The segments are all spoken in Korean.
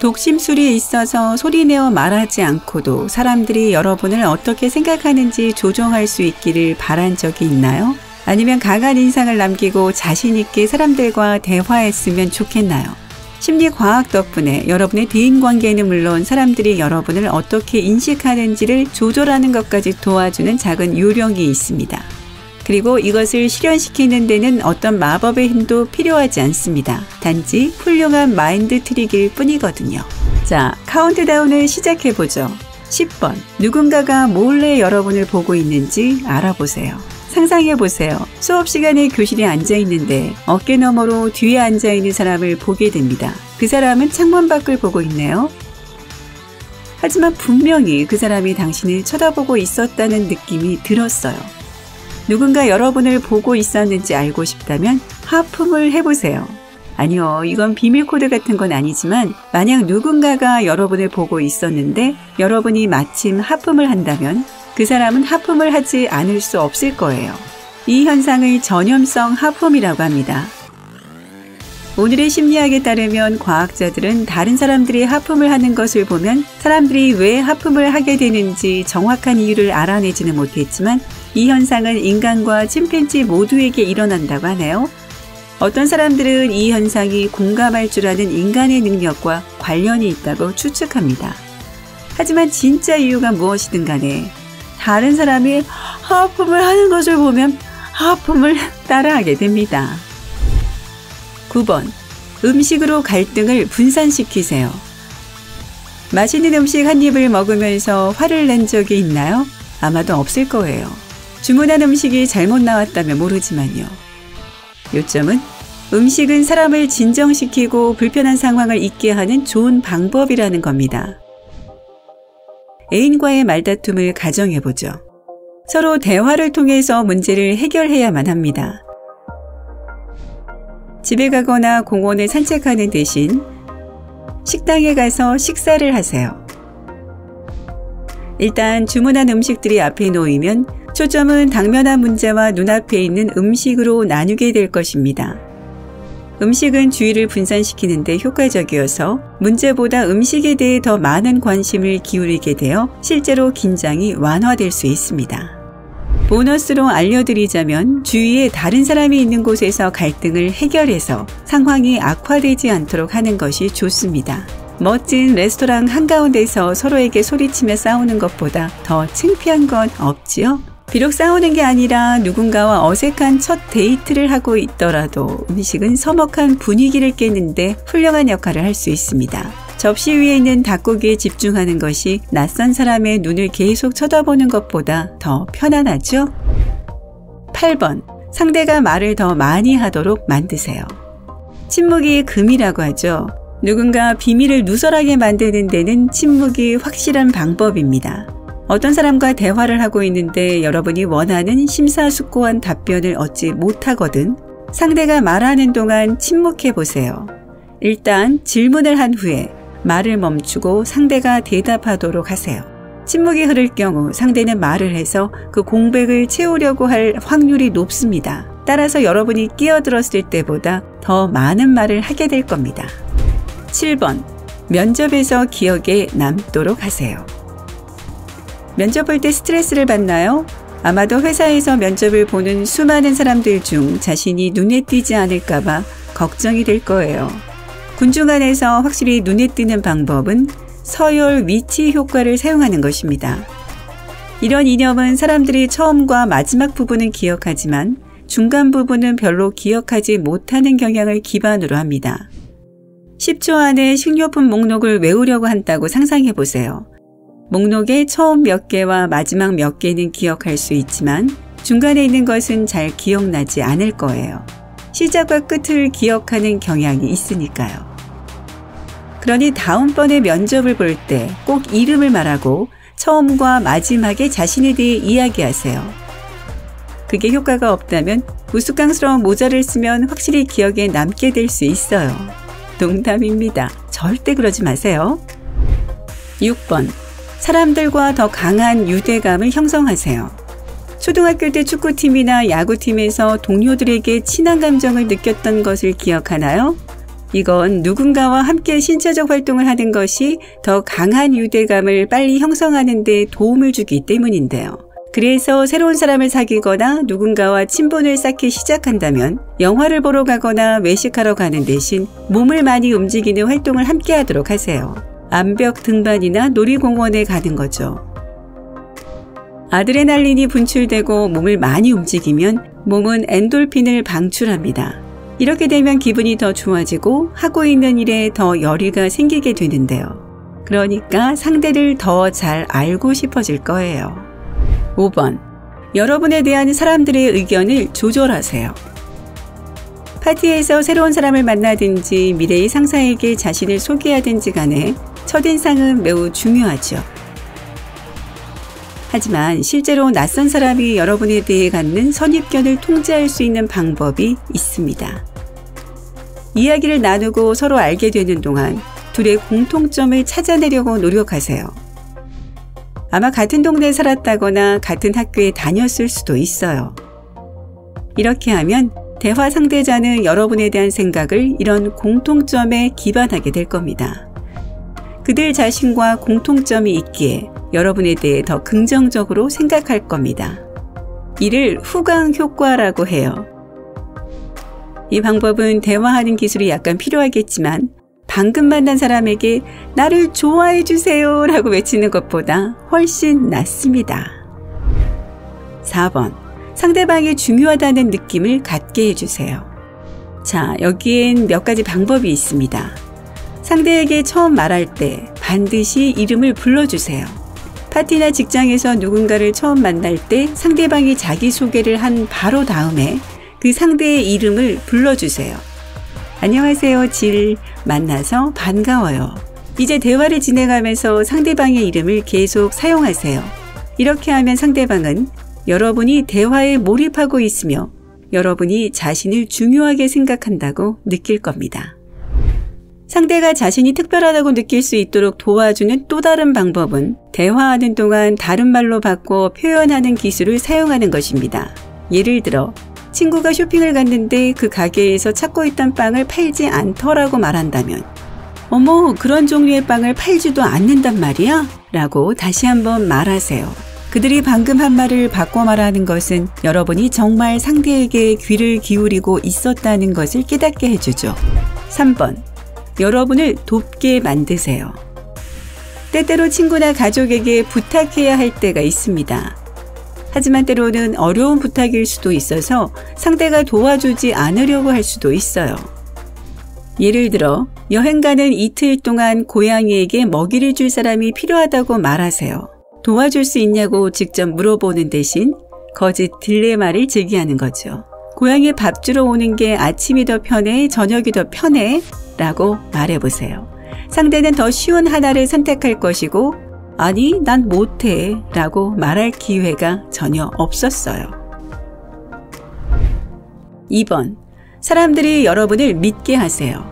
독심술이 있어서 소리내어 말하지 않고도 사람들이 여러분을 어떻게 생각하는지 조종할 수 있기를 바란 적이 있나요? 아니면 강한 인상을 남기고 자신 있게 사람들과 대화했으면 좋겠나요? 심리과학 덕분에 여러분의 대인관계는 물론 사람들이 여러분을 어떻게 인식하는지를 조절하는 것까지 도와주는 작은 요령이 있습니다. 그리고 이것을 실현시키는 데는 어떤 마법의 힘도 필요하지 않습니다. 단지 훌륭한 마인드 트릭일 뿐이거든요. 자, 카운트다운을 시작해보죠. 10번. 누군가가 몰래 여러분을 보고 있는지 알아보세요. 상상해보세요. 수업 시간에 교실에 앉아있는데 어깨 너머로 뒤에 앉아있는 사람을 보게 됩니다. 그 사람은 창문 밖을 보고 있네요. 하지만 분명히 그 사람이 당신을 쳐다보고 있었다는 느낌이 들었어요. 누군가 여러분을 보고 있었는지 알고 싶다면 하품을 해보세요. 아니요, 이건 비밀 코드 같은 건 아니지만 만약 누군가가 여러분을 보고 있었는데 여러분이 마침 하품을 한다면 그 사람은 하품을 하지 않을 수 없을 거예요. 이 현상을 전염성 하품이라고 합니다. 오늘의 심리학에 따르면 과학자들은 다른 사람들이 하품을 하는 것을 보면 사람들이 왜 하품을 하게 되는지 정확한 이유를 알아내지는 못했지만 이 현상은 인간과 침팬지 모두에게 일어난다고 하네요. 어떤 사람들은 이 현상이 공감할 줄 아는 인간의 능력과 관련이 있다고 추측합니다. 하지만 진짜 이유가 무엇이든 간에 다른 사람이 하품을 하는 것을 보면 하품을 따라하게 됩니다. 9번. 음식으로 갈등을 분산시키세요. 맛있는 음식 한 입을 먹으면서 화를 낸 적이 있나요? 아마도 없을 거예요. 주문한 음식이 잘못 나왔다면 모르지만요. 요점은 음식은 사람을 진정시키고 불편한 상황을 잊게 하는 좋은 방법이라는 겁니다. 애인과의 말다툼을 가정해보죠. 서로 대화를 통해서 문제를 해결해야만 합니다. 집에 가거나 공원을 산책하는 대신 식당에 가서 식사를 하세요. 일단 주문한 음식들이 앞에 놓이면 초점은 당면한 문제와 눈앞에 있는 음식으로 나누게 될 것입니다. 음식은 주의를 분산시키는 데 효과적이어서 문제보다 음식에 대해 더 많은 관심을 기울이게 되어 실제로 긴장이 완화될 수 있습니다. 보너스로 알려드리자면 주위에 다른 사람이 있는 곳에서 갈등을 해결해서 상황이 악화되지 않도록 하는 것이 좋습니다. 멋진 레스토랑 한가운데서 서로에게 소리치며 싸우는 것보다 더 창피한 건 없지요? 비록 싸우는 게 아니라 누군가와 어색한 첫 데이트를 하고 있더라도 음식은 서먹한 분위기를 깨는데 훌륭한 역할을 할 수 있습니다. 접시 위에 있는 닭고기에 집중하는 것이 낯선 사람의 눈을 계속 쳐다보는 것보다 더 편안하죠? 8번. 상대가 말을 더 많이 하도록 만드세요. 침묵이 금이라고 하죠. 누군가 비밀을 누설하게 만드는 데는 침묵이 확실한 방법입니다. 어떤 사람과 대화를 하고 있는데 여러분이 원하는 심사숙고한 답변을 얻지 못하거든 상대가 말하는 동안 침묵해 보세요. 일단 질문을 한 후에 말을 멈추고 상대가 대답하도록 하세요. 침묵이 흐를 경우 상대는 말을 해서 그 공백을 채우려고 할 확률이 높습니다. 따라서 여러분이 끼어들었을 때보다 더 많은 말을 하게 될 겁니다. 7번. 면접에서 기억에 남도록 하세요. 면접 볼 때 스트레스를 받나요? 아마도 회사에서 면접을 보는 수많은 사람들 중 자신이 눈에 띄지 않을까봐 걱정이 될 거예요. 군중 안에서 확실히 눈에 띄는 방법은 서열 위치 효과를 사용하는 것입니다. 이런 이념은 사람들이 처음과 마지막 부분은 기억하지만 중간 부분은 별로 기억하지 못하는 경향을 기반으로 합니다. 10초 안에 식료품 목록을 외우려고 한다고 상상해 보세요. 목록의 처음 몇 개와 마지막 몇 개는 기억할 수 있지만 중간에 있는 것은 잘 기억나지 않을 거예요. 시작과 끝을 기억하는 경향이 있으니까요. 그러니 다음번에 면접을 볼 때 꼭 이름을 말하고 처음과 마지막에 자신에 대해 이야기하세요. 그게 효과가 없다면 우스꽝스러운 모자를 쓰면 확실히 기억에 남게 될 수 있어요. 농담입니다. 절대 그러지 마세요. 6번. 사람들과 더 강한 유대감을 형성하세요. 초등학교 때 축구팀이나 야구팀에서 동료들에게 친한 감정을 느꼈던 것을 기억하나요? 이건 누군가와 함께 신체적 활동을 하는 것이 더 강한 유대감을 빨리 형성하는 데 도움을 주기 때문인데요. 그래서 새로운 사람을 사귀거나 누군가와 친분을 쌓기 시작한다면 영화를 보러 가거나 외식하러 가는 대신 몸을 많이 움직이는 활동을 함께 하도록 하세요. 암벽 등반이나 놀이공원에 가는 거죠. 아드레날린이 분출되고 몸을 많이 움직이면 몸은 엔돌핀을 방출합니다. 이렇게 되면 기분이 더 좋아지고 하고 있는 일에 더 열의가 생기게 되는데요. 그러니까 상대를 더 잘 알고 싶어질 거예요. 5번. 여러분에 대한 사람들의 의견을 조절하세요. 파티에서 새로운 사람을 만나든지 미래의 상사에게 자신을 소개하든지 간에 첫인상은 매우 중요하죠. 하지만 실제로 낯선 사람이 여러분에 대해 갖는 선입견을 통제할 수 있는 방법이 있습니다. 이야기를 나누고 서로 알게 되는 동안 둘의 공통점을 찾아내려고 노력하세요. 아마 같은 동네에 살았다거나 같은 학교에 다녔을 수도 있어요. 이렇게 하면 대화 상대자는 여러분에 대한 생각을 이런 공통점에 기반하게 될 겁니다. 그들 자신과 공통점이 있기에 여러분에 대해 더 긍정적으로 생각할 겁니다. 이를 후광 효과라고 해요. 이 방법은 대화하는 기술이 약간 필요하겠지만 방금 만난 사람에게 나를 좋아해 주세요 라고 외치는 것보다 훨씬 낫습니다. 4번. 상대방이 중요하다는 느낌을 갖게 해주세요. 자, 여기엔 몇 가지 방법이 있습니다. 상대에게 처음 말할 때 반드시 이름을 불러주세요. 파티나 직장에서 누군가를 처음 만날 때 상대방이 자기소개를 한 바로 다음에 그 상대의 이름을 불러주세요. 안녕하세요, 질. 만나서 반가워요. 이제 대화를 진행하면서 상대방의 이름을 계속 사용하세요. 이렇게 하면 상대방은 여러분이 대화에 몰입하고 있으며 여러분이 자신을 중요하게 생각한다고 느낄 겁니다. 상대가 자신이 특별하다고 느낄 수 있도록 도와주는 또 다른 방법은 대화하는 동안 다른 말로 바꿔 표현하는 기술을 사용하는 것입니다. 예를 들어 친구가 쇼핑을 갔는데 그 가게에서 찾고 있던 빵을 팔지 않더라고 말한다면 어머, 그런 종류의 빵을 팔지도 않는단 말이야? 라고 다시 한번 말하세요. 그들이 방금 한 말을 바꿔 말하는 것은 여러분이 정말 상대에게 귀를 기울이고 있었다는 것을 깨닫게 해주죠. 3번. 여러분을 돕게 만드세요. 때때로 친구나 가족에게 부탁해야 할 때가 있습니다. 하지만 때로는 어려운 부탁일 수도 있어서 상대가 도와주지 않으려고 할 수도 있어요. 예를 들어 여행 가는 이틀 동안 고양이에게 먹이를 줄 사람이 필요하다고 말하세요. 도와줄 수 있냐고 직접 물어보는 대신 거짓 딜레마를 제기하는 거죠. 고양이 밥 주러 오는 게 아침이 더 편해? 저녁이 더 편해? 라고 말해보세요. 상대는 더 쉬운 하나를 선택할 것이고 아니, 난 못해 라고 말할 기회가 전혀 없었어요. 2번. 사람들이 여러분을 믿게 하세요.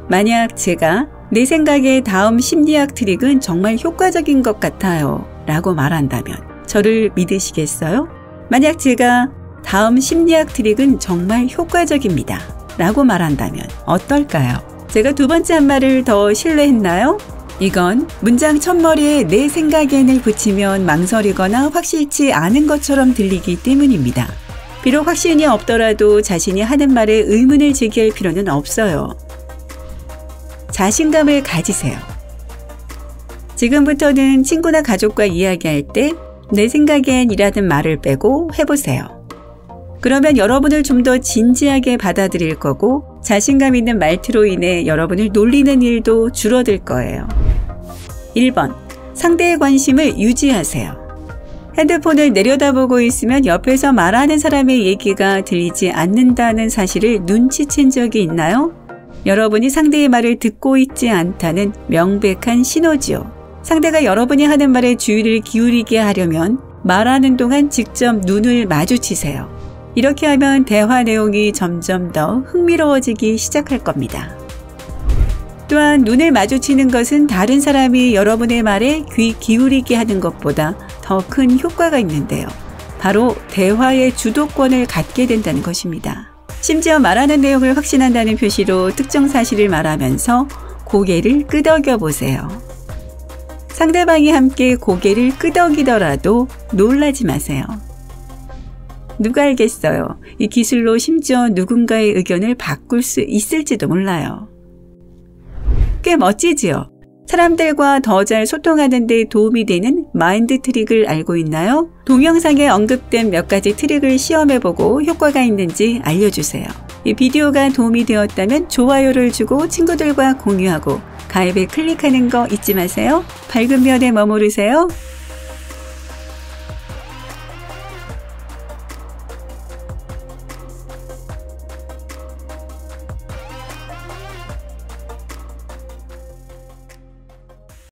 만약 제가 내 생각에 다음 심리학 트릭은 정말 효과적인 것 같아요 라고 말한다면 저를 믿으시겠어요? 만약 제가 다음 심리학 트릭은 정말 효과적입니다 라고 말한다면 어떨까요? 제가 두 번째 한 말을 더 신뢰했나요? 이건 문장 첫머리에 내 생각엔을 붙이면 망설이거나 확실치 않은 것처럼 들리기 때문입니다. 비록 확신이 없더라도 자신이 하는 말에 의문을 제기할 필요는 없어요. 자신감을 가지세요. 지금부터는 친구나 가족과 이야기할 때 내 생각엔 이라는 말을 빼고 해보세요. 그러면 여러분을 좀 더 진지하게 받아들일 거고 자신감 있는 말투로 인해 여러분을 놀리는 일도 줄어들 거예요. 1번. 상대의 관심을 유지하세요. 핸드폰을 내려다보고 있으면 옆에서 말하는 사람의 얘기가 들리지 않는다는 사실을 눈치챈 적이 있나요? 여러분이 상대의 말을 듣고 있지 않다는 명백한 신호지요. 상대가 여러분이 하는 말에 주의를 기울이게 하려면 말하는 동안 직접 눈을 마주치세요. 이렇게 하면 대화 내용이 점점 더 흥미로워지기 시작할 겁니다. 또한 눈을 마주치는 것은 다른 사람이 여러분의 말에 귀 기울이게 하는 것보다 더 큰 효과가 있는데요. 바로 대화의 주도권을 갖게 된다는 것입니다. 심지어 말하는 내용을 확신한다는 표시로 특정 사실을 말하면서 고개를 끄덕여 보세요. 상대방이 함께 고개를 끄덕이더라도 놀라지 마세요. 누가 알겠어요. 이 기술로 심지어 누군가의 의견을 바꿀 수 있을지도 몰라요. 꽤 멋지지요? 사람들과 더 잘 소통하는 데 도움이 되는 마인드 트릭을 알고 있나요? 동영상에 언급된 몇 가지 트릭을 시험해보고 효과가 있는지 알려주세요. 이 비디오가 도움이 되었다면 좋아요를 주고 친구들과 공유하고 가입을 클릭하는 거 잊지 마세요. 밝은 면에 머무르세요.